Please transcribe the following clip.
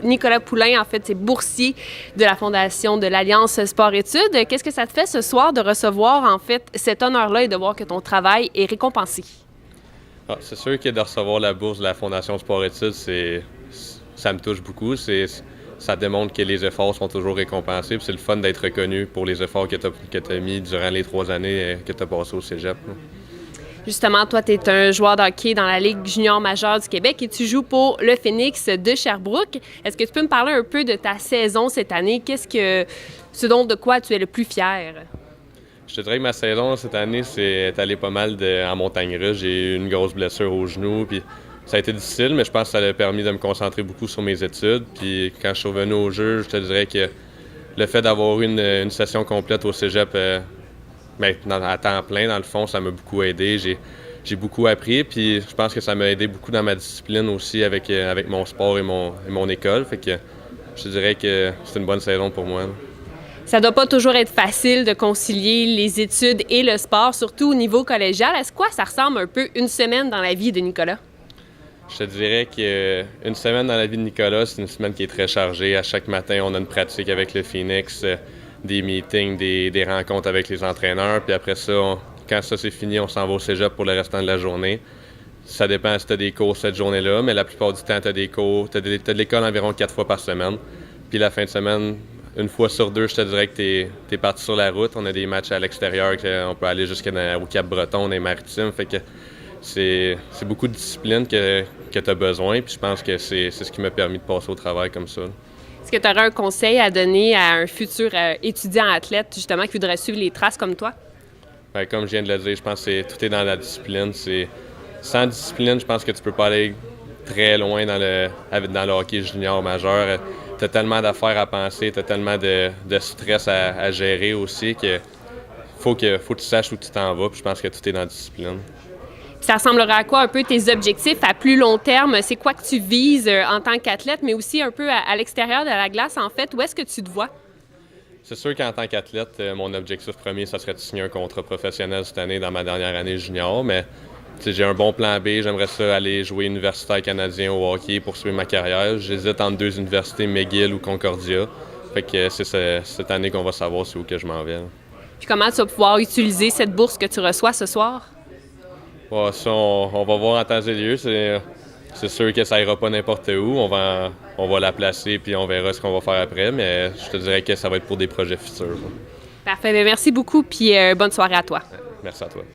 Nicolas Poulain, en fait, c'est boursier de la Fondation de l'Alliance Sport-Études. Qu'est-ce que ça te fait ce soir de recevoir, en fait, cet honneur-là et de voir que ton travail est récompensé? Ah, c'est sûr que de recevoir la bourse de la Fondation Sport-Études, ça me touche beaucoup. Ça démontre que les efforts sont toujours récompensés. Puis c'est le fun d'être reconnu pour les efforts que tu as mis durant les 3 années que tu as passées au cégep. Justement, toi, tu es un joueur de hockey dans la Ligue junior majeure du Québec et tu joues pour le Phoenix de Sherbrooke. Est-ce que tu peux me parler un peu de ta saison cette année? Ce dont de quoi tu es le plus fier? Je te dirais que ma saison cette année, c'est allé pas mal en montagne russe. J'ai eu une grosse blessure au genou, puis ça a été difficile, mais je pense que ça a permis de me concentrer beaucoup sur mes études. Puis quand je suis revenu au jeu, je te dirais que le fait d'avoir eu une session complète au cégep à temps plein, dans le fond, ça m'a beaucoup aidé. J'ai beaucoup appris, puis je pense que ça m'a aidé beaucoup dans ma discipline aussi avec mon sport et mon école. Fait que je te dirais que c'est une bonne saison pour moi. Ça doit pas toujours être facile de concilier les études et le sport, surtout au niveau collégial. Est-ce que ça ressemble un peu une semaine dans la vie de Nicolas? Je te dirais qu'une semaine dans la vie de Nicolas, c'est une semaine qui est très chargée. À chaque matin, on a une pratique avec le Phoenix, des meetings, des rencontres avec les entraîneurs. Puis après ça, quand ça c'est fini, on s'en va au cégep pour le restant de la journée. Ça dépend si tu as des cours cette journée-là, mais la plupart du temps, tu as des cours. Tu as de l'école environ 4 fois par semaine. Puis la fin de semaine, une fois sur 2, je te dirais que tu es parti sur la route. On a des matchs à l'extérieur, on peut aller jusqu'au Cap-Breton, on est maritime. Fait que c'est beaucoup de discipline que tu as besoin. Puis je pense que c'est ce qui m'a permis de passer au travail comme ça. Est-ce que tu aurais un conseil à donner à un futur étudiant athlète, justement, qui voudrait suivre les traces comme toi? Bien, comme je viens de le dire, je pense que tout est dans la discipline. Sans discipline, je pense que tu peux pas aller très loin dans le hockey junior majeur. Tu as tellement d'affaires à penser, tu as tellement de stress à gérer aussi que faut que tu saches où tu t'en vas. Puis je pense que tout est dans la discipline. Ça ressemblera à quoi un peu tes objectifs à plus long terme? C'est quoi que tu vises en tant qu'athlète, mais aussi un peu à l'extérieur de la glace, en fait? Où est-ce que tu te vois? C'est sûr qu'en tant qu'athlète, mon objectif premier, ça serait de signer un contrat professionnel cette année dans ma dernière année junior, mais j'ai un bon plan B. J'aimerais ça aller jouer universitaire canadien au hockey pour suivre ma carrière. J'hésite entre 2 universités, McGill ou Concordia. Fait que c'est cette année qu'on va savoir c'est où que je m'en vais. Puis comment tu vas pouvoir utiliser cette bourse que tu reçois ce soir? Ouais, ça, on va voir en temps et lieu. C'est sûr que ça ira pas n'importe où. On va la placer puis on verra ce qu'on va faire après, mais je te dirais que ça va être pour des projets futurs. Parfait. Bien, merci beaucoup puis bonne soirée à toi. Merci à toi.